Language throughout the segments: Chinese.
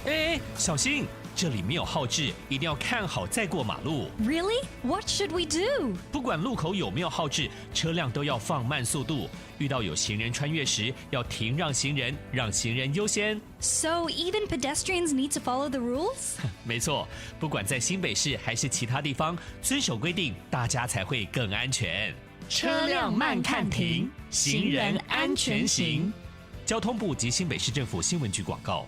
哎，小心，这里没有号志，一定要看好再过马路。Really? What should we do? 不管路口有没有号志，车辆都要放慢速度。遇到有行人穿越时，要停让行人，让行人优先。So even pedestrians need to follow the rules? 没错，不管在新北市还是其他地方，遵守规定，大家才会更安全。车辆慢看停，行人安全行。交通部及新北市政府新闻局广告。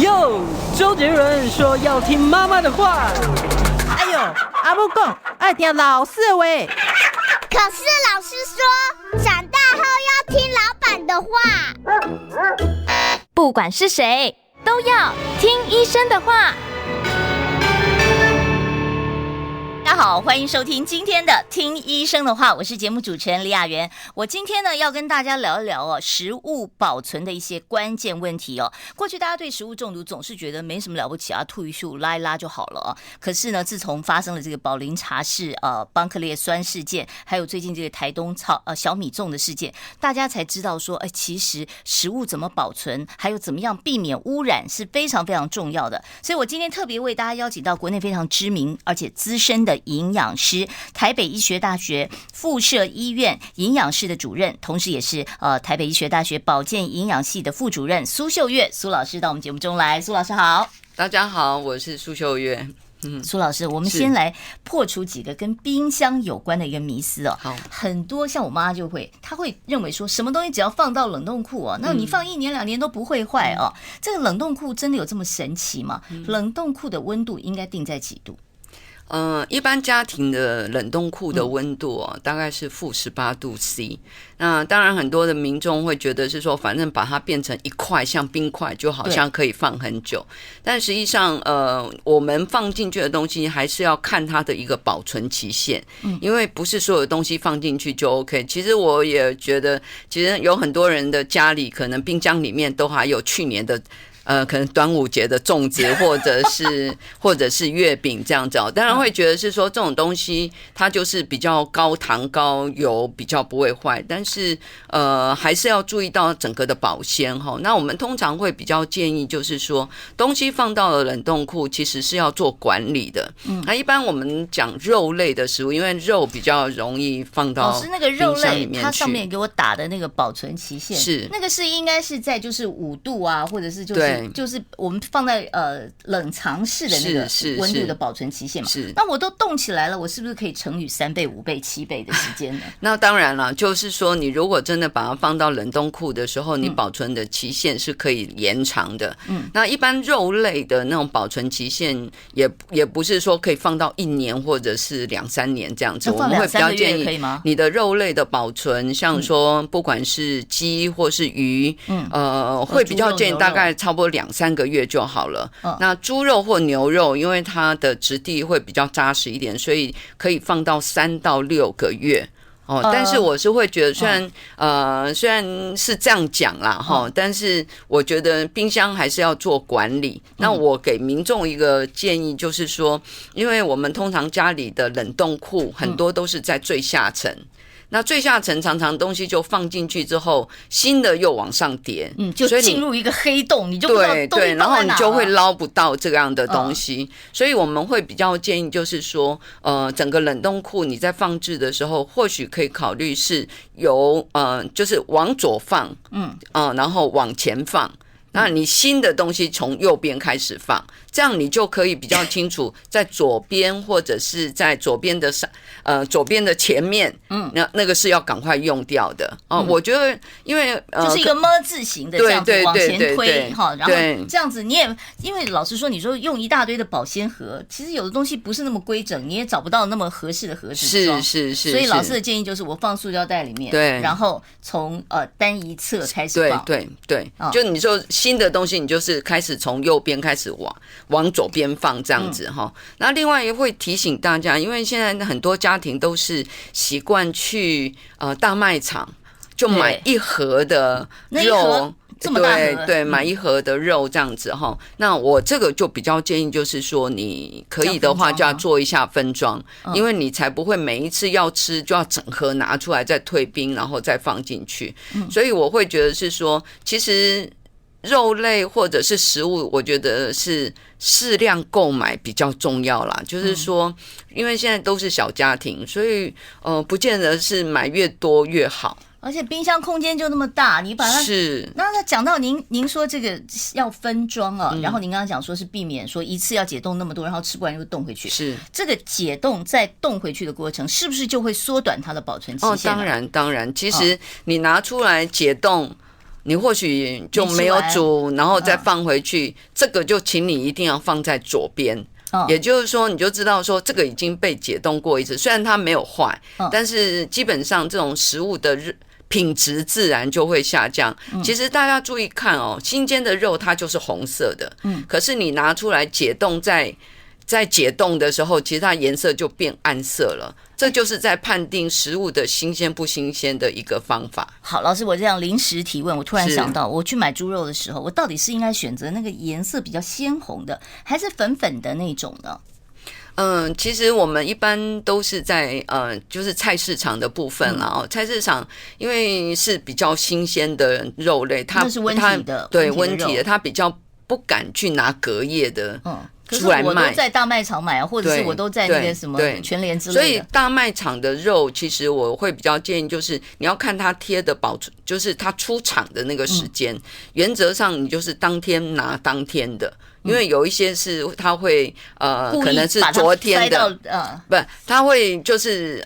哟，周杰伦说要听妈妈的话。哎呦，阿母讲爱听老师的话。可是老师说，长大后要听老板的话。不管是谁，都要听医生的话。大家好，欢迎收听今天的听医生的话，我是节目主持人李雅媛。我今天呢要跟大家聊一聊食物保存的一些关键问题哦。过去大家对食物中毒总是觉得没什么了不起啊，吐一吐拉一拉就好了哦。可是呢，自从发生了这个宝林茶室邦克列酸事件，还有最近这个台东小米粽的事件，大家才知道说，其实食物怎么保存，还有怎么样避免污染是非常非常重要的。所以我今天特别为大家邀请到国内非常知名而且资深的营养师，台北医学大学附设医院营养室的主任，同时也是台北医学大学保健营养系的副主任苏秀月苏老师到我们节目中来。苏老师好。大家好，我是苏秀月。苏老师，我们先来破除几个跟冰箱有关的一个迷思哦。好，很多像我妈她会认为说，什么东西只要放到冷冻库哦，那你放1年2年都不会坏哦。这个冷冻库真的有这么神奇吗？冷冻库的温度应该定在几度？一般家庭的冷冻库的温度大概是-18度C。那当然，很多的民众会觉得是说，反正把它变成一块像冰块，就好像可以放很久。但实际上，我们放进去的东西还是要看它的一个保存期限，因为不是所有东西放进去就 OK。其实我也觉得，其实有很多人的家里可能冰箱里面都还有去年的。可能端午节的粽子，或者是月饼这样子当然会觉得是说这种东西它就是比较高糖高油，比较不会坏，但是还是要注意到整个的保鲜哈。那我们通常会比较建议就是说，东西放到了冷冻库其实是要做管理的。那一般我们讲肉类的食物，因为肉比较容易放到老师那个肉类它上面给我打的那个保存期限是那个是应该是在就是5度啊，或者是就是我们放在冷藏室的那个温度的保存期限嘛。是，那我都冻起来了，我是不是可以乘以3倍、5倍、7倍的时间呢？那当然了，就是说你如果真的把它放到冷冻库的时候，你保存的期限是可以延长的。那一般肉类的那种保存期限也不是说可以放到1年或者是2-3年这样子。我们会比较建议你的肉类的保存，像说不管是鸡或是鱼，会比较建议大概差不多2-3个月就好了。那猪肉或牛肉，因为它的质地会比较扎实一点，所以可以放到3到6个月。但是我是会觉得，虽然是这样讲啦但是我觉得冰箱还是要做管理。那我给民众一个建议，就是说，因为我们通常家里的冷冻库很多都是在最下层。那最下层常常东西就放进去之后，新的又往上叠，就进入一个黑洞，你就不知道东西放在哪了。对，然后你就会捞不到这样的东西。所以我们会比较建议，就是说，整个冷冻库你在放置的时候，或许可以考虑是由就是往左放，然后往前放。那你新的东西从右边开始放，这样你就可以比较清楚，在左边或者是在左边的前面，那个是要赶快用掉的我觉得，因为就是一个么字形的这样子往前推哈，然后这样子你也因为老实说，你说用一大堆的保鲜盒，其实有的东西不是那么规整，你也找不到那么合适的盒子装。是，所以老师的建议就是我放塑胶袋里面，对，然后从单一侧开始放，对，就你说新的东西，你就是开始从右边开始往左边放这样子那另外也会提醒大家，因为现在很多家庭都是习惯去大卖场就买一盒的肉。对，买一盒的肉这样子那我这个就比较建议，就是说你可以的话就要做一下分装，因为你才不会每一次要吃就要整盒拿出来再退冰，然后再放进去。所以我会觉得是说，其实肉类或者是食物，我觉得是适量购买比较重要啦。就是说，因为现在都是小家庭，所以不见得是买越多越好。而且冰箱空间就那么大，你把它是。那讲到您说这个要分装啊，然后您刚刚讲说是避免说一次要解冻那么多，然后吃不完又冻回去。是这个解冻再冻回去的过程，是不是就会缩短它的保存期限？当然，其实你拿出来解冻。你或许就没有煮，然后再放回去，这个就请你一定要放在左边。也就是说，你就知道说这个已经被解冻过一次，虽然它没有坏，但是基本上这种食物的品质自然就会下降。其实大家注意看哦，新鲜的肉它就是红色的，可是你拿出来解冻在解冻的时候，其实它颜色就变暗色了。这就是在判定食物的新鲜不新鲜的一个方法。好，老师，我这样临时提问，我突然想到，我去买猪肉的时候，我到底是应该选择那个颜色比较鲜红的，还是粉粉的那种呢？其实我们一般都是在就是菜市场的部分啦。菜市场因为是比较新鲜的肉类，它是温体的，对温体的，它比较不敢去拿隔夜的。可是我都在大卖场买啊，或者是我都在那个什么全联之类的。所以大卖场的肉，其实我会比较建议，就是你要看它贴的保存，就是它出厂的那个时间。原则上你就是当天拿当天的。因为有一些是它会可能是昨天的，不，它会就是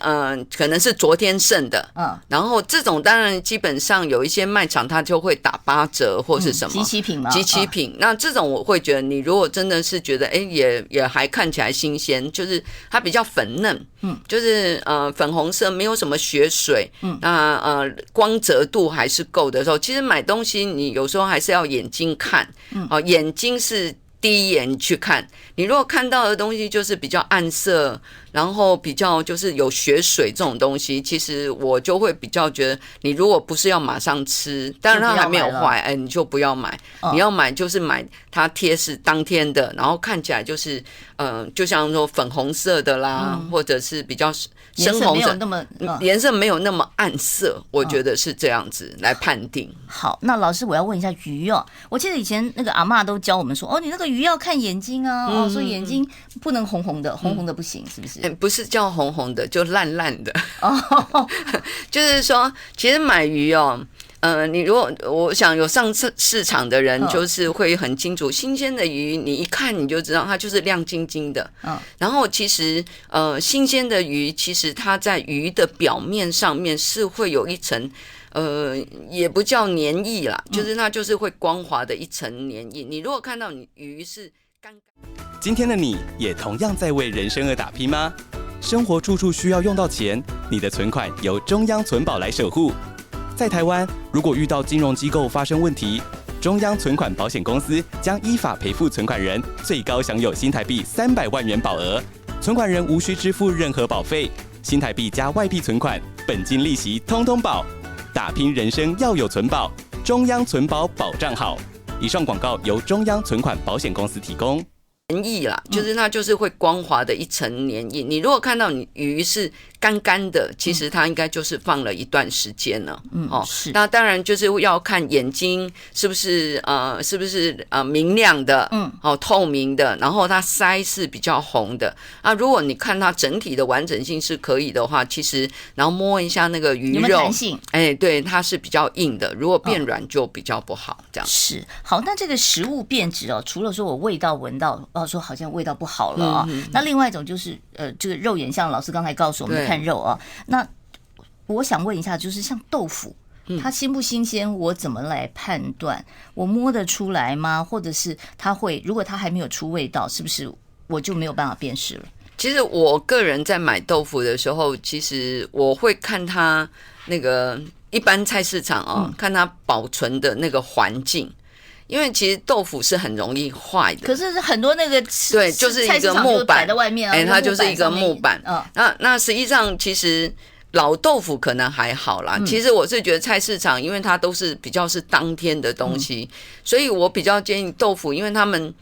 可能是昨天剩的，然后这种当然基本上有一些卖场它就会打8折或是什么即期品嘛，即期品。那这种我会觉得，你如果真的是觉得也还看起来新鲜，就是它比较粉嫩，就是粉红色，没有什么血水，那光泽度还是够的时候，其实买东西你有时候还是要眼睛看，眼睛是第一眼去看，你如果看到的东西就是比较暗色，然后比较就是有血水这种东西，其实我就会比较觉得，你如果不是要马上吃，当然它还没有坏，你就不要买。你要买就是买它贴是当天的，然后看起来就是就像说粉红色的啦，或者是比较深红色，颜色没有那么暗色，我觉得是这样子来判定。好，那老师我要问一下鱼哦，我记得以前那个阿嬷都教我们说，你那个鱼要看眼睛啊，所以眼睛不能红红的，红红的不行，是不是？不是叫红红的，就烂烂的。就是说，其实买鱼哦。你如果我想有上市场的人，就是会很清楚，新鲜的鱼你一看你就知道它就是亮晶晶的。然后其实新鲜的鱼，其实它在鱼的表面上面是会有一层也不叫黏液啦，就是它就是会光滑的一层黏液。你如果看到你鱼是干干，今天的你也同样在为人生而打拼吗？生活处处需要用到钱，你的存款由中央存保来守护。在台湾，如果遇到金融机构发生问题，中央存款保险公司将依法赔付存款人，最高享有新台币300万元保额，存款人无需支付任何保费，新台币加外币存款，本金利息通通保。打拼人生要有存保，中央存保保障好。以上广告由中央存款保险公司提供。黏液啦，就是它就是会光滑的一层黏液。你如果看到你鱼是干干的，其实它应该就是放了一段时间了。是。那当然就是要看眼睛是不是明亮的，透明的，然后它鳃是比较红的。如果你看它整体的完整性是可以的话，其实然后摸一下那个鱼肉，有没有弹性？对，它是比较硬的，如果变软就比较不好。这样是。好，那这个食物变质除了说我味道闻到说好像味道不好了那另外一种就是这个肉眼，像老师刚才告诉我们看肉那我想问一下，就是像豆腐，它新不新鲜，我怎么来判断？我摸得出来吗？或者是如果它还没有出味道，是不是我就没有办法辨识了？其实我个人在买豆腐的时候，其实我会看它那个一般菜市场看它保存的那个环境。因为其实豆腐是很容易坏的，可是很多那个对，就是一个木板在外面它就是一个木板。那实际上其实老豆腐可能还好啦。其实我是觉得菜市场，因为它都是比较是当天的东西，所以我比较建议豆腐，因为他们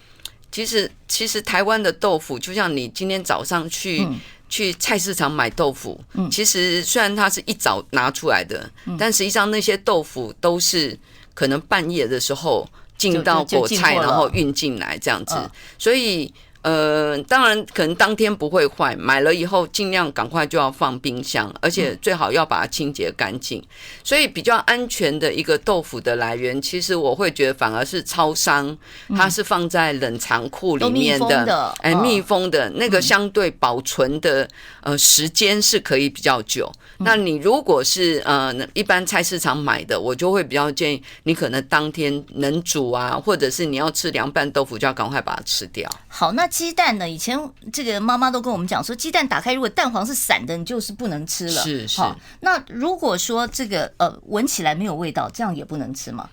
其实台湾的豆腐，就像你今天早上去菜市场买豆腐，其实虽然它是一早拿出来的，但实际上那些豆腐都是可能半夜的时候进到果菜，然后运进来这样子，所以。当然可能当天不会坏，买了以后尽量赶快就要放冰箱，而且最好要把它清洁干净。所以比较安全的一个豆腐的来源，其实我会觉得反而是超商，它是放在冷藏库里面的，密封的那个相对保存的时间是可以比较久。那你如果是一般菜市场买的，我就会比较建议你可能当天能煮啊，或者是你要吃凉拌豆腐，就要赶快把它吃掉。好，那鸡蛋呢？以前这个妈妈都跟我们讲说，鸡蛋打开如果蛋黄是散的，你就是不能吃了。是。好，那如果说这个闻起来没有味道，这样也不能吃吗？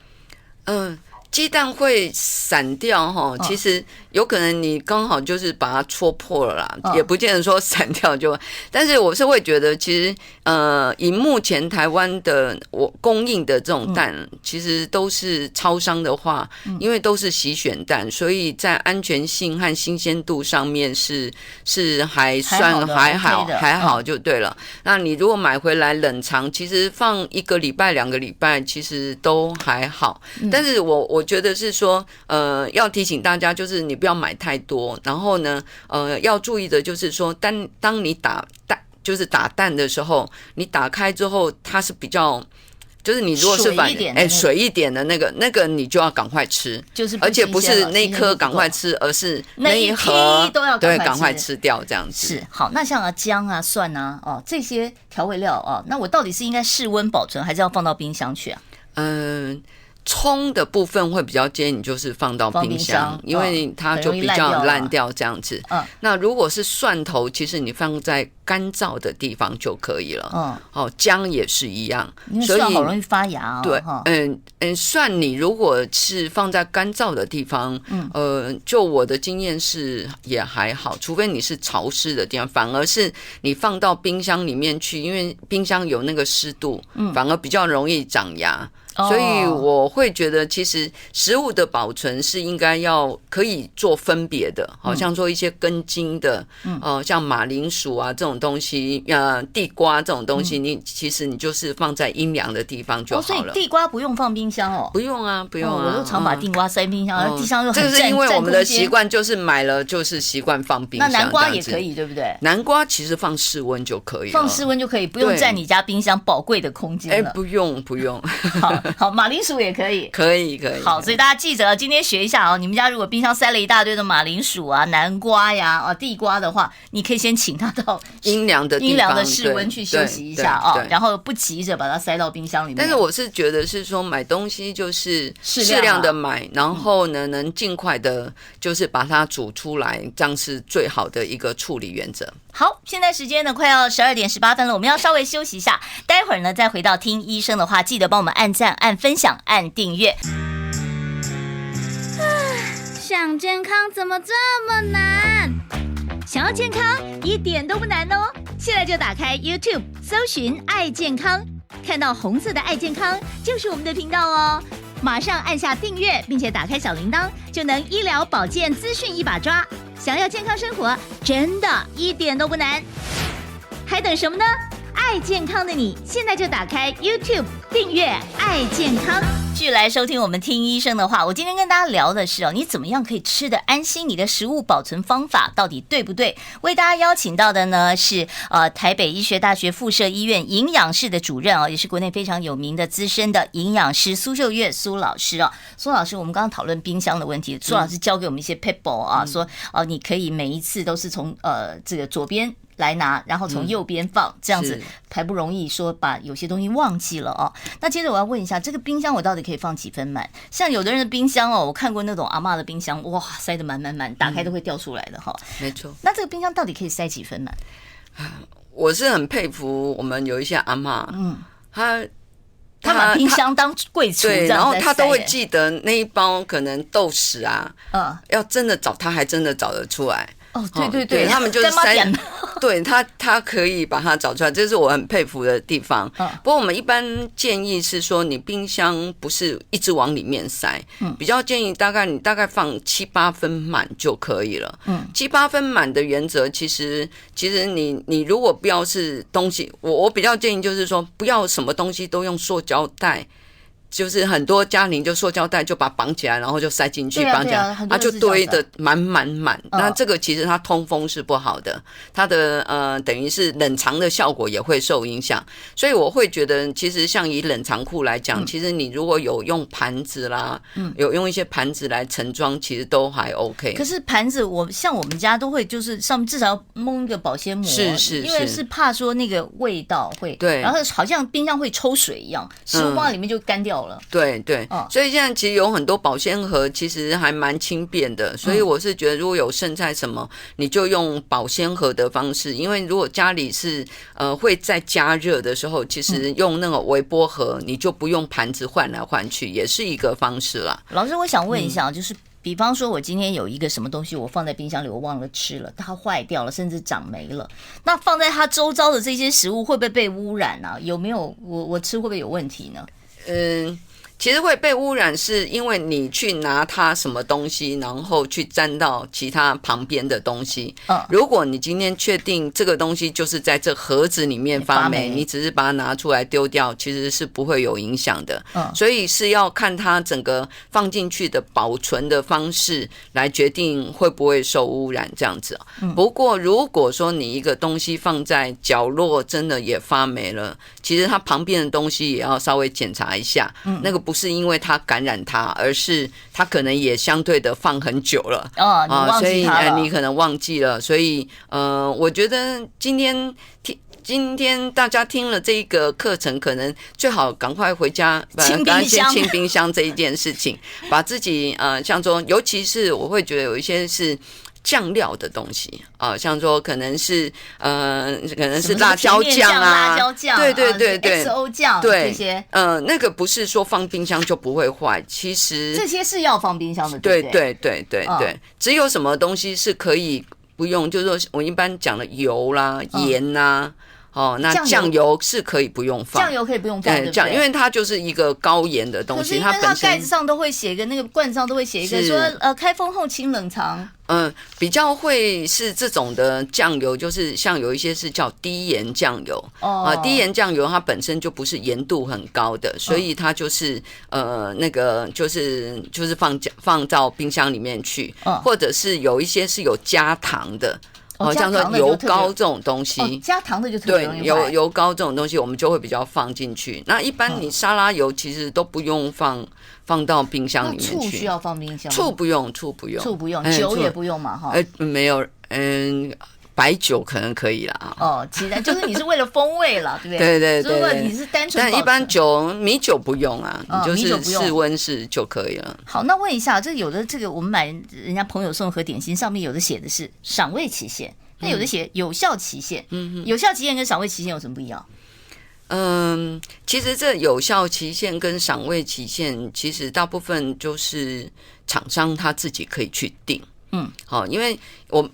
鸡蛋会散掉哈，其实有可能你刚好就是把它戳破了啦，也不见得说散掉就。但是我是会觉得，其实以目前台湾的我供应的这种蛋，其实都是超商的话，因为都是洗选蛋，所以在安全性和新鲜度上面是还算还好就对了。那你如果买回来冷藏，其实放1个礼拜2个礼拜，其实都还好。但是我觉得是说，要提醒大家，就是你不要买太多，然后呢，要注意的就是说，当你打蛋的时候，你打开之后，它是比较，就是你如果是水一点的那个你就要赶快吃，就是而且不是那一颗赶快吃，而是那一盒都要赶快吃掉这样子。是好，那像姜啊、蒜啊、这些调味料那我到底是应该室温保存，还是要放到冰箱去啊？葱的部分会比较建议你就是放到冰箱，因为它就比较烂掉这样子。那如果是蒜头，其实你放在干燥的地方就可以了。姜也是一样，因为蒜好容易发芽。对，蒜你如果是放在干燥的地方，就我的经验是也还好，除非你是潮湿的地方，反而是你放到冰箱里面去，因为冰箱有那个湿度，反而比较容易长芽。所以我会觉得，其实食物的保存是应该要可以做分别的，好像说一些根茎的，像马铃薯啊这种东西，地瓜这种东西，其实你就是放在阴凉的地方就好了。所以地瓜不用放冰箱哦？不用啊，不用啊。我都常把地瓜塞冰箱，冰箱又很占。这是因为我们的习惯，就是买了就是习惯放冰箱。那南瓜也可以，对不对？南瓜其实放室温就可以了，放室温就可以，不用占你家冰箱宝贵的空间了。不用。好，马铃薯也可以，可以。好，所以大家记着，今天学一下你们家如果冰箱塞了一大堆的马铃薯啊、南瓜呀、地瓜的话，你可以先请它到阴凉的室温去休息一下然后不急着把它塞到冰箱里面。但是我是觉得是说买东西就是适量的买，然后呢能尽快的，就是把它煮出来，这样是最好的一个处理原则。好，现在时间呢快要12点18分了，我们要稍微休息一下，待会儿呢再回到听医生的话，记得帮我们按赞、按分享、按订阅。想健康怎么这么难？想要健康一点都不难哦，现在就打开 YouTube 搜寻爱健康，看到红色的爱健康就是我们的频道哦，马上按下订阅，并且打开小铃铛，就能医疗保健资讯一把抓。想要健康生活，真的一点都不难，还等什么呢？爱健康的你，现在就打开 YouTube 订阅爱健康。继续来收听我们听医生的话。我今天跟大家聊的是你怎么样可以吃得安心，你的食物保存方法到底对不对？为大家邀请到的呢是台北医学大学附设医院营养室的主任也是国内非常有名的资深的营养师苏秀月苏老师苏老师，我们刚刚讨论冰箱的问题，苏老师教给我们一些 people 说你可以每一次都是从这个左边来拿，然后从右边放，这样子才不容易说把有些东西忘记了那接着我要问一下，这个冰箱我到底可以放几分满？像有的人的冰箱我看过那种阿嬷的冰箱，哇，塞得满满满，打开都会掉出来的没错。那这个冰箱到底可以塞几分满？我是很佩服我们有一些阿嬷，他把冰箱当柜橱，对，然后他都会记得那一包可能豆豉要真的找，他还真的找得出来。对，他们就是对他可以把它找出来，这是我很佩服的地方。不过我们一般建议是说，你冰箱不是一直往里面塞，比较建议你大概放7-8分满就可以了。7-8分满的原则，其实你如果不要是东西，我比较建议就是说，不要什么东西都用塑胶袋就是很多家庭就塑胶袋就把绑起来，然后就塞进去，绑起来，它就堆得满。那这个其实它通风是不好的，它的等于是冷藏的效果也会受影响。所以我会觉得，其实像以冷藏库来讲，其实你如果有用盘子啦，有用一些盘子来盛装，其实都还 OK。可是盘子像我们家都会就是上面至少要蒙一个保鲜膜，是，因为是怕说那个味道会对，然后好像冰箱会抽水一样，食物放在里面就干掉了。对，所以现在其实有很多保鲜盒，其实还蛮轻便的。所以我是觉得，如果有剩菜什么，你就用保鲜盒的方式。因为如果家里是会在加热的时候，其实用那个微波盒，你就不用盘子换来换去，也是一个方式啦。老师，我想问一下，就是比方说我今天有一个什么东西，我放在冰箱里，我忘了吃了，它坏掉了，甚至长霉了，那放在它周遭的这些食物会不会被污染啊？有没有我吃会不会有问题呢？其实会被污染，是因为你去拿它什么东西，然后去沾到其他旁边的东西。如果你今天确定这个东西就是在这盒子里面发霉，你只是把它拿出来丢掉，其实是不会有影响的。所以是要看它整个放进去的保存的方式来决定会不会受污染这样子。不过如果说你一个东西放在角落真的也发霉了，其实它旁边的东西也要稍微检查一下。那个不是因为它感染它，而是它可能也相对的放很久了。你忘记它了，所以你可能忘记了。所以我觉得今天大家听了这个课程，可能最好赶快回家，清冰箱，清冰箱这一件事情，把自己像说，尤其是我会觉得有一些是酱料的东西像说可能是辣椒酱啊，辣椒酱，对，XO 酱这些，那个不是说放冰箱就不会坏，其实这些是要放冰箱的，对不对？对，只有什么东西是可以不用，就是说我一般讲的油啦、盐啦。那酱油是可以不用放，酱油可以不用放，对不对？因为它就是一个高盐的东西，它本身盖子上都会写一个，那个罐子上都会写一个说开封后请冷藏。比较会是这种的酱油，就是像有一些是叫低盐酱油低盐酱油它本身就不是盐度很高的，所以它就是那个就是放到冰箱里面去，或者是有一些是有加糖的。像说油膏这种东西，加糖的就特别容易坏。对，油膏这种东西，我们就会比较放进去。那一般你沙拉油其实都不用放到冰箱里面去。醋需要放冰箱？醋不用，酒也不用嘛，哈。没有，白酒可能可以啦。其实就是你是为了风味了，对不对？对。如果你是单纯，但一般米酒不用啊，你就是室温室就可以了。好，那问一下，有的这个我们买人家朋友送盒点心，上面有的写的是赏味期限，那有的写有效期限。有效期限跟赏味期限有什么不一样？其实这有效期限跟赏味期限，其实大部分就是厂商他自己可以去定。因为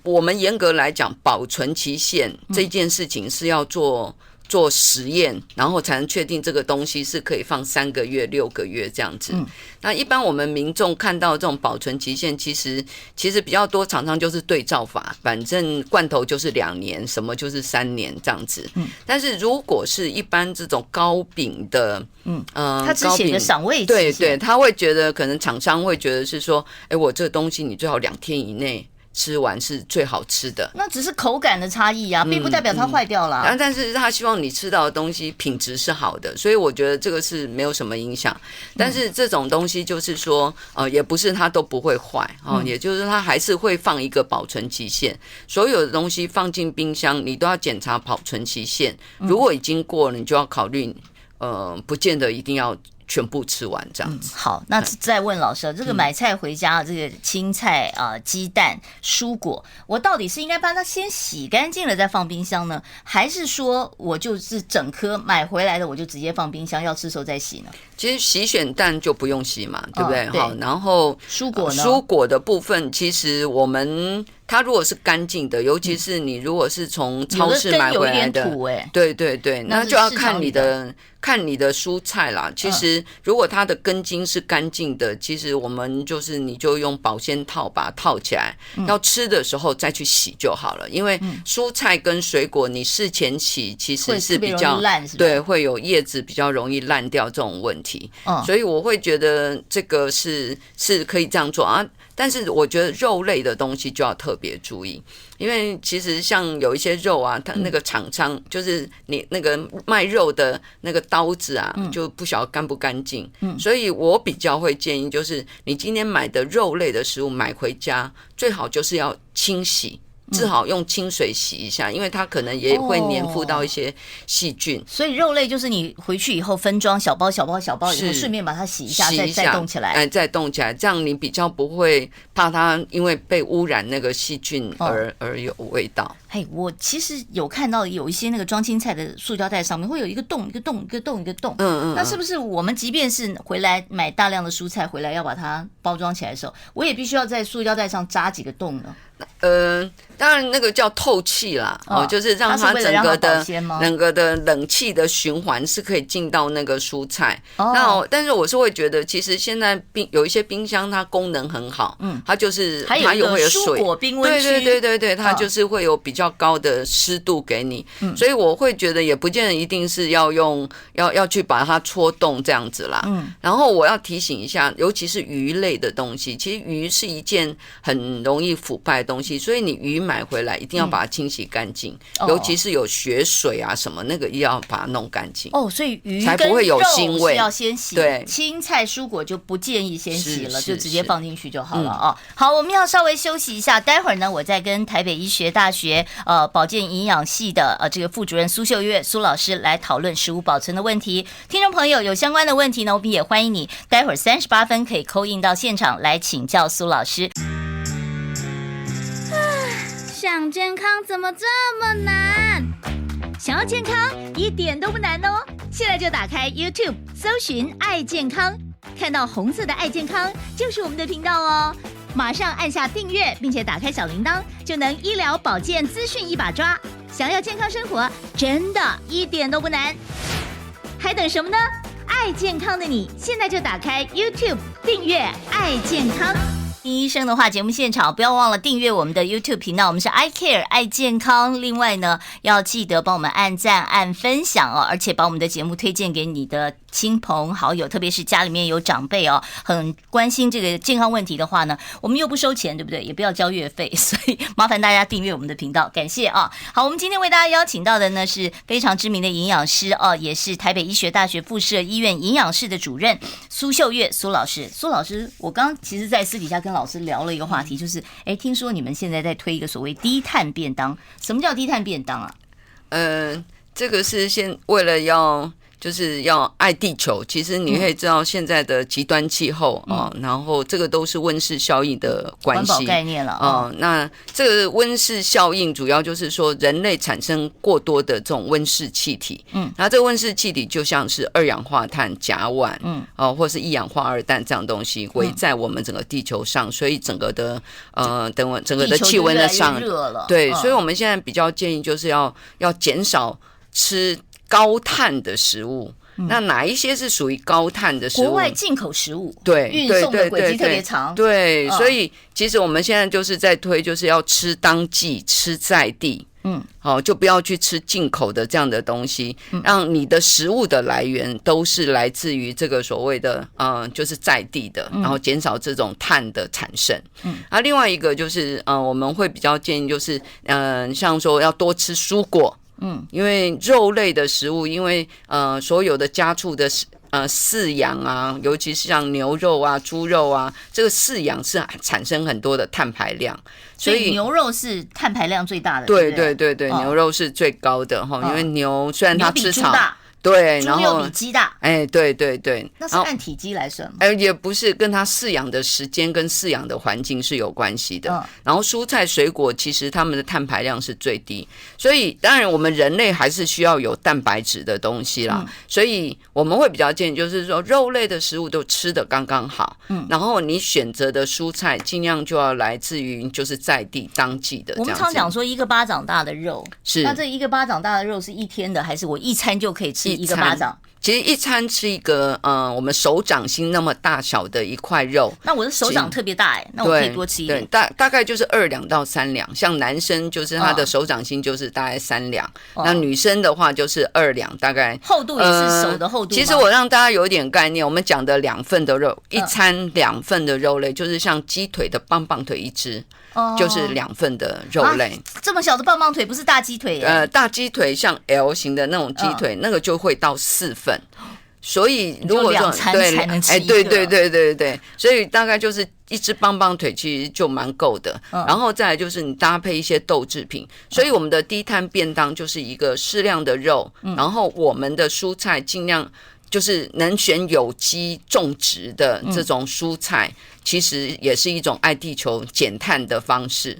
我们严格来讲，保存期限这件事情是要做实验，然后才能确定这个东西是可以放3个月、6个月这样子。那一般我们民众看到这种保存期限，其实比较多厂商就是对照法，反正罐头就是2年，什么就是3年这样子。但是如果是一般这种糕饼的，他只写个赏味期限，对，他会觉得可能厂商会觉得是说，我这个东西你最好2天以内吃完是最好吃的，那只是口感的差异啊，并不代表它坏掉了。但是他希望你吃到的东西品质是好的，所以我觉得这个是没有什么影响。但是这种东西就是说，也不是它都不会坏也就是它还是会放一个保存期限。所有的东西放进冰箱，你都要检查保存期限。如果已经过了，你就要考虑，不见得一定要全部吃完这样子。好，那再问老师，这个买菜回家，这个青菜鸡蛋、蔬果，我到底是应该把它先洗干净了再放冰箱呢，还是说我就是整颗买回来的我就直接放冰箱，要吃的时候再洗呢？其实洗选蛋就不用洗嘛，对不对？好，然后蔬果呢？蔬果的部分，其实我们它如果是干净的，尤其是你如果是从超市买回来的，对对对，那就要看你的蔬菜啦。其实如果它的根茎是干净的，其实我们你就用保鲜套把它套起来，要吃的时候再去洗就好了。因为蔬菜跟水果你事前洗其实是比较对，会有叶子比较容易烂掉这种问题。所以我会觉得这个是可以这样做啊。但是我觉得肉类的东西就要特别注意，因为其实像有一些肉啊，它那个厂商就是你那个卖肉的那个刀子啊，就不晓得干不干净。所以我比较会建议，就是你今天买的肉类的食物买回家，最好就是要清洗。至少用清水洗一下，因为它可能也会粘附到一些细菌。所以肉类就是你回去以后分装小包以后，顺便把它洗一下，再冻起来。再冻起来，这样你比较不会怕它因为被污染那个细菌而有味道。我其实有看到有一些那个装青菜的塑胶袋上面会有一个洞。那是不是我们即便是回来买大量的蔬菜回来要把它包装起来的时候，我也必须要在塑胶袋上扎几个洞呢？当然那个叫透气啦，就是让它整个的冷气的循环是可以进到那个蔬菜。那但是我是会觉得，其实现在有一些冰箱它功能很好，它就是它也会有水，蔬果冰温区，对，它就是会有比较高的湿度给你，所以我会觉得也不见得一定是要去把它戳洞这样子啦。然后我要提醒一下，尤其是鱼类的东西，其实鱼是一件很容易腐败的东西，所以你鱼买回来一定要把它清洗干净，尤其是有血水啊什么那个，要把它弄干净。所以鱼才不会有腥味，是要先洗。对，青菜蔬果就不建议先洗了，就直接放进去就好了好，我们要稍微休息一下，待会儿呢，我再跟台北医学大学保健营养系的这个副主任苏秀月苏老师来讨论食物保存的问题。听众朋友有相关的问题呢，我们也欢迎你待会儿38分可以 call in 到现场来请教苏老师。想健康怎么这么难？想要健康一点都不难哦！现在就打开 YouTube 搜寻爱健康，看到红色的爱健康就是我们的频道哦。马上按下订阅，并且打开小铃铛，就能医疗保健资讯一把抓。想要健康生活，真的一点都不难。还等什么呢？爱健康的你，现在就打开 YouTube 订阅爱健康。听医生的话节目现场，不要忘了订阅我们的 YouTube 频道，我们是 I Care 爱健康。另外呢，要记得帮我们按赞按分享而且把我们的节目推荐给你的亲朋好友，特别是家里面有长辈很关心这个健康问题的话呢，我们又不收钱，对不对？也不要交月费，所以麻烦大家订阅我们的频道，感谢好，我们今天为大家邀请到的呢是非常知名的营养师也是台北医学大学附设医院营养室的主任苏秀月苏老师。苏老师，我刚刚其实在私底下跟老师聊了一个话题，就是听说你们现在在推一个所谓低碳便当，什么叫低碳便当啊？这个是为了就是要爱地球，其实你可以知道现在的极端气候然后这个都是温室效应的关系，环保概念了那这个温室效应主要就是说人类产生过多的这种温室气体，那这个温室气体就像是二氧化碳、甲烷，或是一氧化二氮这样东西围在我们整个地球上，所以整个的整个的气温的上，对，所以我们现在比较建议就是要减少吃高碳的食物。那哪一些是属于高碳的食物？国外进口食物，对，运送的轨迹特别长，对，所以其实我们现在就是在推，就是要吃当季，吃在地，就不要去吃进口的这样的东西，让你的食物的来源都是来自于这个所谓的就是在地的，然后减少这种碳的产生。另外一个就是我们会比较建议就是像说要多吃蔬果。因为肉类的食物，因为所有的家畜的饲养啊，尤其是像牛肉啊、猪肉啊，这个饲养是产生很多的碳排量，所以牛肉是碳排量最大的。对，牛肉是最高的因为牛虽然它吃草。对，猪然后又比鸡大，对，那是按体积来算吗？也不是，跟它饲养的时间跟饲养的环境是有关系的。然后蔬菜水果其实它们的碳排量是最低，所以当然我们人类还是需要有蛋白质的东西啦。所以我们会比较建议就是说肉类的食物都吃得刚刚好。然后你选择的蔬菜尽量就要来自于就是在地当季的这样子。我们常讲说一个巴掌大的肉，是那这一个巴掌大的肉是一天的，还是我一餐就可以吃一个巴掌？其实一餐吃一个我们手掌心那么大小的一块肉，那我的手掌特别大那我可以多吃一点。对，大概就是2两到3两，像男生就是他的手掌心就是大概3两，那女生的话就是2两，大概厚度也是手的厚度吗？其实我让大家有点概念，我们讲的2份的肉，一餐2份的肉类，就是像鸡腿的棒棒腿一只。就是2份的肉类，这么小的棒棒腿不是大鸡腿耶？大鸡腿像 L 型的那种鸡腿，那个就会到4份。所以如果说对，所以大概就是一只棒棒腿其实就蛮够的。然后再来就是你搭配一些豆制品，所以我们的低碳便当就是一个适量的肉，然后我们的蔬菜尽量就是能选有机种植的这种蔬菜。其实也是一种爱地球减碳的方式。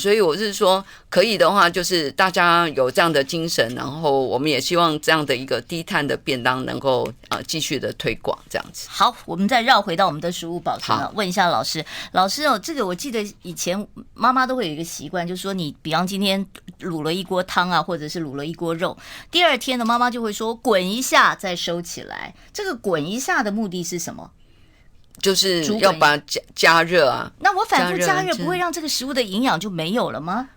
所以我是说可以的话就是大家有这样的精神，然后我们也希望这样的一个低碳的便当能够继续的推广这样子。好，我们再绕回到我们的食物保存了，问一下老师这个我记得以前妈妈都会有一个习惯，就是说你比方今天卤了一锅汤啊，或者是卤了一锅肉，第二天的妈妈就会说滚一下再收起来，这个滚一下的目的是什么？就是要把它加热啊。那我反复加热不会让这个食物的营养就没有了吗？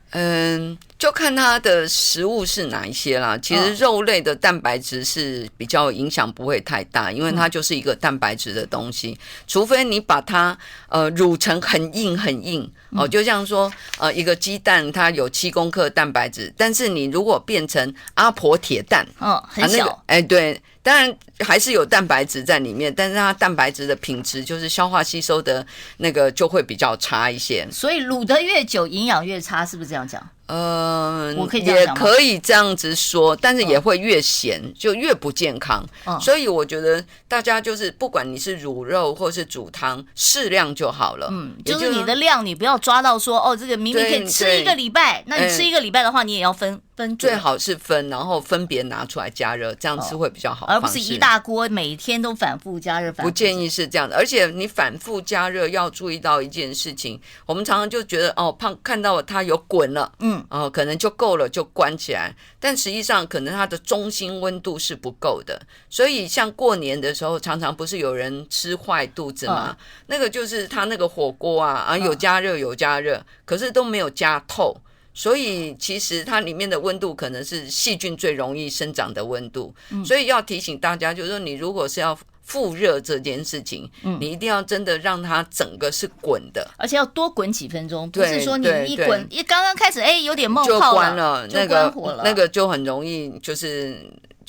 就看它的食物是哪一些啦。其实肉类的蛋白质是比较影响不会太大，因为它就是一个蛋白质的东西。除非你把它卤成很硬就像说一个鸡蛋它有7公克蛋白质，但是你如果变成阿婆铁蛋很小，对。当然还是有蛋白质在里面，但是它蛋白质的品质就是消化吸收的那个就会比较差一些。所以卤得越久营养越差，是不是这样讲？我可以这样也讲吗？可以这样子说，但是也会越咸就越不健康。所以我觉得大家就是不管你是卤肉或是煮汤，适量就好了。就是你的量你不要抓到说这个明明可以吃一个礼拜，那你吃一个礼拜的话，你也要分最好是分，然后分别拿出来加热，这样吃会比较好，而不是一大锅每天都反复加热。不建议是这样的，而且你反复加热要注意到一件事情，我们常常就觉得看到它有滚了，可能就够了，就关起来，但实际上可能它的中心温度是不够的，所以像过年的时候，常常不是有人吃坏肚子吗？那个就是他那个火锅有加热，可是都没有加透。所以其实它里面的温度可能是细菌最容易生长的温度，所以要提醒大家，就是说你如果是要复热这件事情，你一定要真的让它整个是滚的，而且要多滚几分钟，不是说你一滚刚刚开始有点冒泡就关了，就关火了，那个就很容易就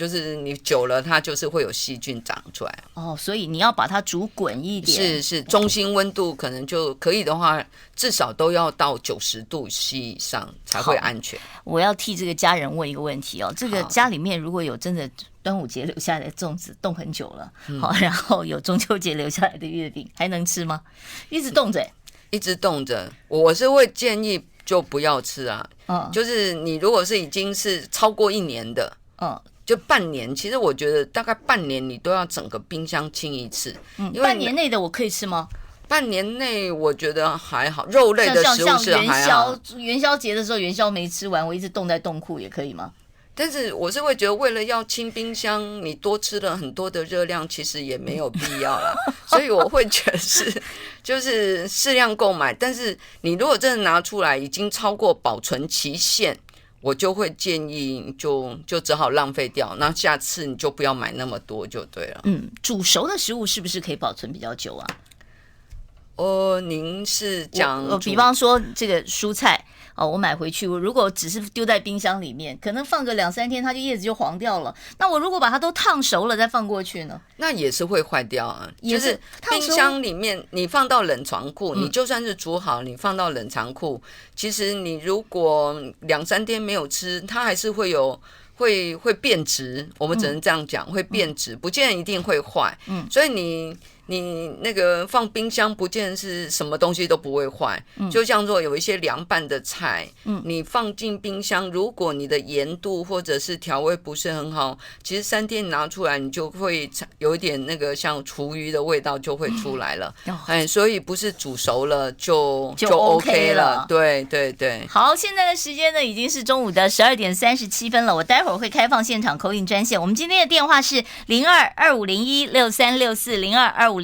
是你久了，它就是会有细菌长出来。所以你要把它煮滚一点。是，中心温度可能就可以的话，至少都要到90度 C 以上才会安全。我要替这个家人问一个问题这个家里面如果有真的端午节留下来的粽子冻很久了，然后有中秋节留下来的月饼，还能吃吗？一直冻着一直冻着，我是会建议就不要吃啊。就是你如果是已经是超过1年的，就半年，其实我觉得大概半年你都要整个冰箱清一次。因为半年内的我可以吃吗？半年内我觉得还好，肉类的食物是还好。元宵节的时候元宵没吃完，我一直冻在冻库也可以吗？但是我是会觉得为了要清冰箱，你多吃了很多的热量，其实也没有必要啦。所以我会觉得就是适量购买，但是你如果真的拿出来已经超过保存期限，我就会建议就只好浪费掉，那下次你就不要买那么多就对了。煮熟的食物是不是可以保存比较久啊？您是讲比方说这个蔬菜我买回去，我如果只是丢在冰箱里面，可能放个2-3天，它就叶子就黄掉了。那我如果把它都烫熟了再放过去呢？那也是会坏掉啊。就是冰箱里面你放到冷藏库，你就算是煮好，你放到冷藏库，其实你如果2-3天没有吃，它还是会有会变质，我们只能这样讲，会变质，不见得一定会坏。所以你那个放冰箱，不见得是什么东西都不会坏。就像说有一些凉拌的菜，你放进冰箱，如果你的盐度或者是调味不是很好，其实3天拿出来，你就会有一点那个像厨余的味道就会出来了。所以不是煮熟了就 OK 了。对对对。好，现在的时间呢已经是中午的12点37分了，我待会儿会开放现场 call in 专线，我们今天的电话是02-2501-6364，02-2501-6364。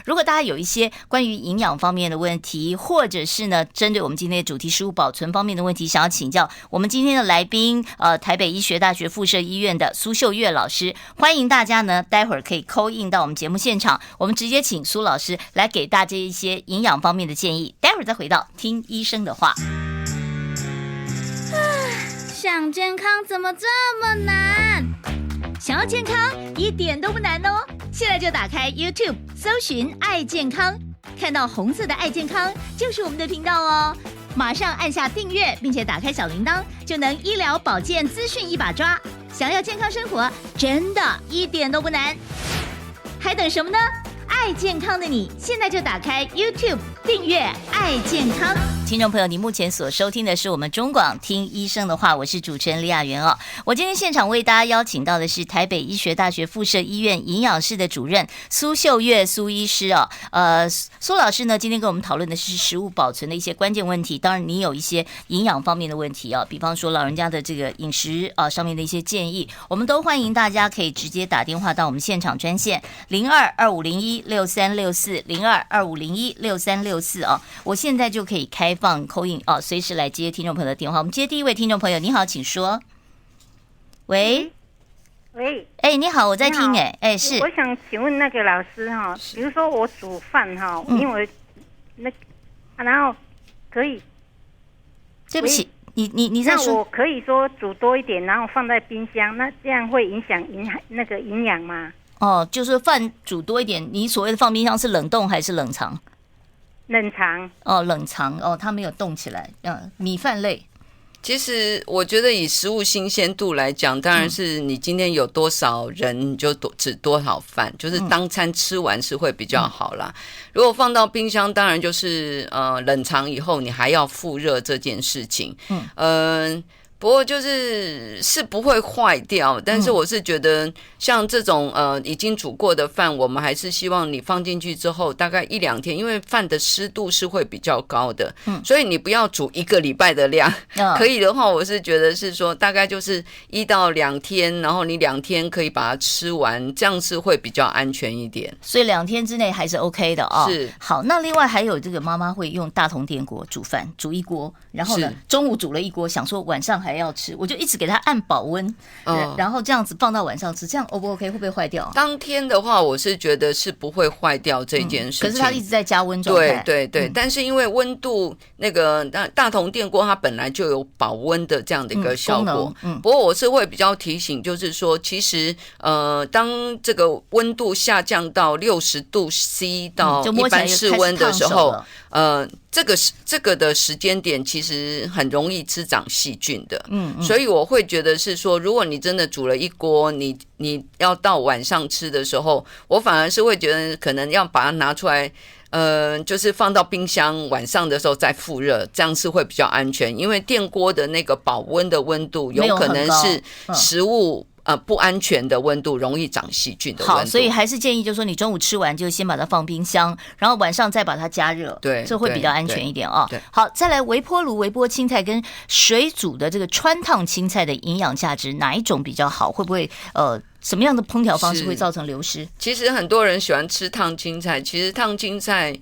如果大家有一些关于营养方面的问题，或者是呢针对我们今天的主题食物保存方面的问题，想要请教我们今天的来宾，台北医学大学附设医院的苏秀月老师，欢迎大家呢待会儿可以 call in 到我们节目现场，我们直接请苏老师来给大家一些营养方面的建议，待会儿再回到听医生的话。想健康怎么这么难？想要健康一点都不难哦！现在就打开 YouTube 搜寻爱健康，看到红色的爱健康就是我们的频道哦。马上按下订阅，并且打开小铃铛，就能医疗保健资讯一把抓。想要健康生活，真的一点都不难，还等什么呢？爱健康的你，现在就打开 YouTube 订阅爱健康。听众朋友，你目前所收听的是我们中广听医生的话，我是主持人李雅媛哦。我今天现场为大家邀请到的是台北医学大学附设医院营养室的主任苏秀月苏医师哦。苏老师呢，今天跟我们讨论的是食物保存的一些关键问题。当然，你有一些营养方面的问题哦，比方说老人家的这个饮食上面的一些建议，我们都欢迎大家可以直接打电话到我们现场专线02-2501-6364，02-2501-6364哦。我现在就可以开放 call in 哦，随时来接听众朋友的电话。我们接第一位听众朋友，你好，请说。喂，你好，我在听是。我想请问那个老师哈，比如说我煮饭哈，因为然后可以，对不起，你在说，那我可以说煮多一点，然后放在冰箱，那这样会影响那个营养吗？哦，就是饭煮多一点，你所谓的放冰箱是冷冻还是冷藏？冷藏哦，冷藏哦，它没有冻起来。米饭类，其实我觉得以食物新鲜度来讲，当然是你今天有多少人你就煮多少饭，就是当餐吃完是会比较好啦。如果放到冰箱，当然就是冷藏以后你还要复热这件事情。不过就是不会坏掉，但是我是觉得像这种已经煮过的饭，我们还是希望你放进去之后大概1-2天，因为饭的湿度是会比较高的，所以你不要煮1个礼拜的量。可以的话，我是觉得是说大概就是1到2天，然后你2天可以把它吃完，这样是会比较安全一点。所以2天之内还是 OK 的哦。是。好，那另外还有这个妈妈会用大同电锅煮饭，煮一锅，然后呢中午煮了一锅，想说晚上还要吃，我就一直给他按保温，然后这样子放到晚上吃，这样 O 不 OK？ 会不会坏掉？当天的话，我是觉得是不会坏掉这件事情。可是它一直在加温状态。对，但是因为温度那个大同电锅它本来就有保温的这样的一个效果。不过我是会比较提醒，就是说，其实当这个温度下降到60度C 到一般室温的时候，这个的时间点其实很容易滋长细菌的。所以我会觉得是说，如果你真的煮了一锅，你要到晚上吃的时候，我反而是会觉得可能要把它拿出来，就是放到冰箱，晚上的时候再复热，这样是会比较安全。因为电锅的那个保温的温度有可能是食物不安全的温度，容易长细菌的温度。好，所以还是建议就是说，你中午吃完就先把它放冰箱，然后晚上再把它加热，对，这会比较安全一点哦。好，再来微波炉微波青菜跟水煮的这个川烫青菜的营养价值，哪一种比较好？会不会什么样的烹调方式会造成流失？其实很多人喜欢吃烫青菜，其实烫青菜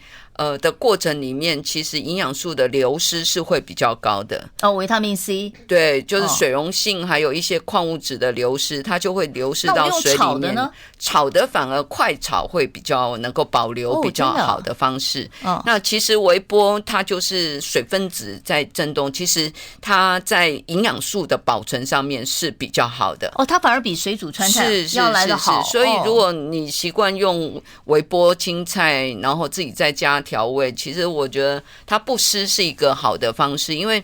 的过程里面，其实营养素的流失是会比较高的。维他命 C， 对，就是水溶性还有一些矿物质的流失，它就会流失到水里面。炒的反而快炒会比较能够保留比较好的方式。那其实微波它就是水分子在震动，其实它在营养素的保存上面是比较好的。它反而比水煮川菜要来得好。所以如果你习惯用微波青菜，然后自己在家调味，其实我觉得它不湿是一个好的方式，因为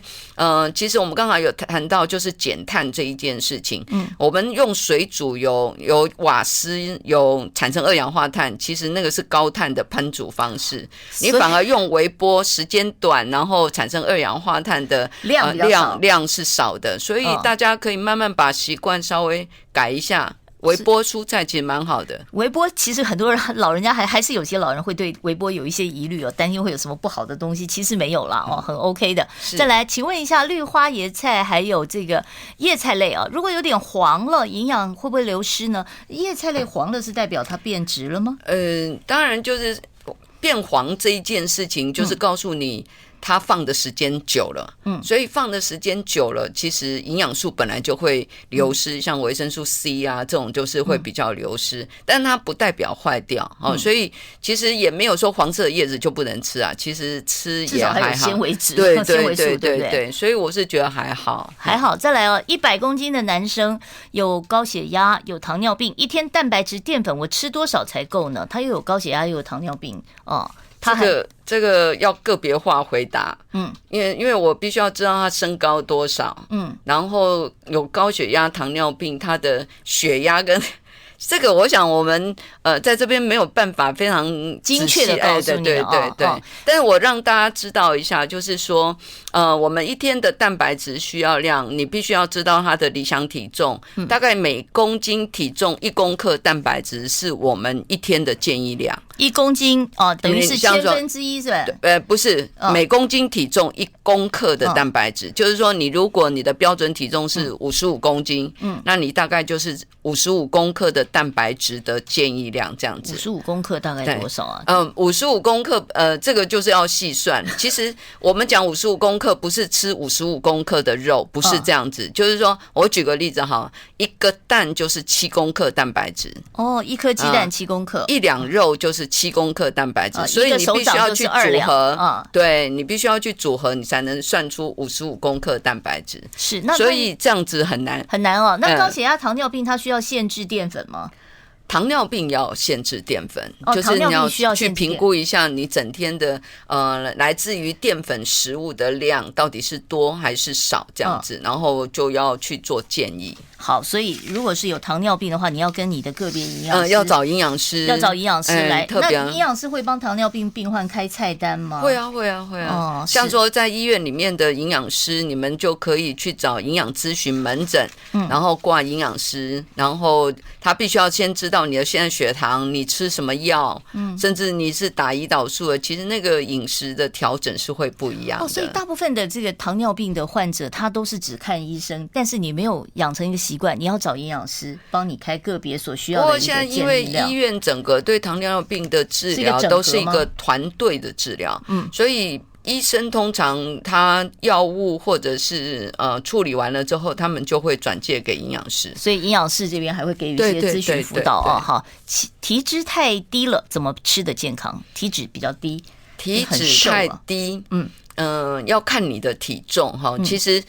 其实我们刚才有谈到就是减碳这一件事情，我们用水煮有瓦斯有产生二氧化碳，其实那个是高碳的烹煮方式，你反而用微波时间短，然后产生二氧化碳的量是少的，所以大家可以慢慢把习惯稍微改一下。微波蔬菜其实蛮好的。微波其实很多人老人家还是有些老人会对微波有一些疑虑担心会有什么不好的东西，其实没有啦很 OK 的。再来，请问一下，绿花椰菜还有这个叶菜类如果有点黄了，营养会不会流失呢？叶菜类黄了是代表它变质了吗？当然就是变黄这一件事情，就是告诉你。它放的时间久了，所以放的时间久了，其实营养素本来就会流失，像维生素 C 啊这种就是会比较流失，但它不代表坏掉所以其实也没有说黄色的叶子就不能吃啊，其实吃也还好，至少还有纤维质，对纤维素，对不对，所以我是觉得还好。再来100公斤的男生有高血压，有糖尿病，一天蛋白质淀粉我吃多少才够呢？他又有高血压又有糖尿病这个要个别化回答，因为我必须要知道他身高多少，然后有高血压、糖尿病，他的血压跟这个，我想我们在这边没有办法非常精确的告诉你，对。但是我让大家知道一下，就是说，我们一天的蛋白质需要量，你必须要知道它的理想体重，大概每公斤体重1公克蛋白质是我们一天的建议量。1公斤等于是1/1000是吧？不是，每公斤体重1公克的蛋白质，就是说如果你的标准体重是55公斤，那你大概就是55公克的蛋白质的建议量这样子。55公克大概多少啊？55公克，这个就是要细算。其实我们讲55公克，不是吃55公克的肉，不是这样子。就是说我举个例子哈，一个蛋就是7公克蛋白质。一颗鸡蛋7公克，一两肉就是7公克蛋白质，所以你必须要去组合。对，你必须要去组合，你才能算出55公克蛋白质。是，所以这样子很难那高血压、糖尿病它需要限制淀粉吗？糖尿病要限制淀粉，就是你要去评估一下你整天的来自于淀粉食物的量到底是多还是少这样子，然后就要去做建议。好，所以如果是有糖尿病的话，你要跟你的个别营养师，要找营养师，来。那营养师会帮糖尿病病患开菜单吗？会啊。像说在医院里面的营养师，你们就可以去找营养咨询门诊，然后挂营养师，然后他必须要先知道你的现在血糖，你吃什么药，甚至你是打胰岛素的，其实那个饮食的调整是会不一样的。所以大部分的这个糖尿病的患者，他都是只看医生，但是你没有养成一个习惯，你要找营养师帮你开个别所需要的一个建议量。不过现在因为医院整个对糖尿病的治疗都是一个团队的治疗，所以医生通常他药物或者是处理完了之后，他们就会转介给营养师，所以营养师这边还会给予一些咨询辅导哈。体脂太低了，怎么吃的健康？体脂比较低，体脂太低，要看你的体重哈。其实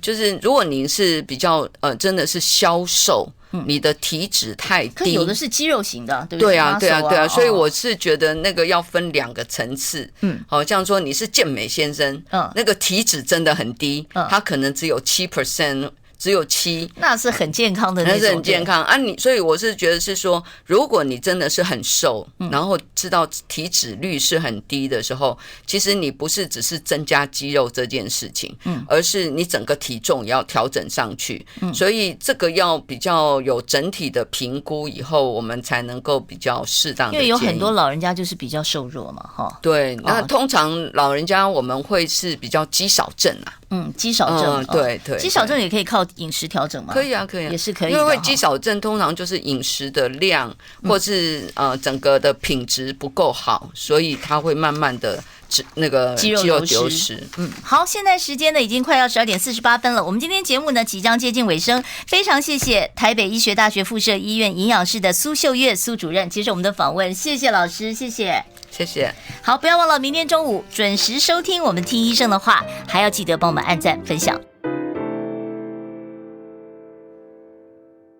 就是如果您是比较真的是消瘦。你的体脂太低，可有的是肌肉型的，对不对？对啊，所以我是觉得那个要分2个层次。好像说你是健美先生，那个体脂真的很低，他可能只有7%。只有7，那是很健康的那种，那是很健康啊！所以我是觉得是说，如果你真的是很瘦，然后知道体脂率是很低的时候，其实你不是只是增加肌肉这件事情，而是你整个体重也要调整上去。所以这个要比较有整体的评估以后，我们才能够比较适当的建议。因为有很多老人家就是比较瘦弱嘛，哈。对，那通常老人家我们会是比较肌少症啊。肌少症，对，肌少症也可以靠饮食调整吗？可以啊，也是可以的。因为肌少症通常就是饮食的量或是整个的品质不够好，所以它会慢慢的那个肌肉流失。好，现在时间呢已经快要12点48分了。我们今天节目呢即将接近尾声，非常谢谢台北医学大学附设医院营养室的苏秀月苏主任接受我们的访问，谢谢老师，谢谢。好，不要忘了明天中午准时收听我们听医生的话，还要记得帮我们按赞分享。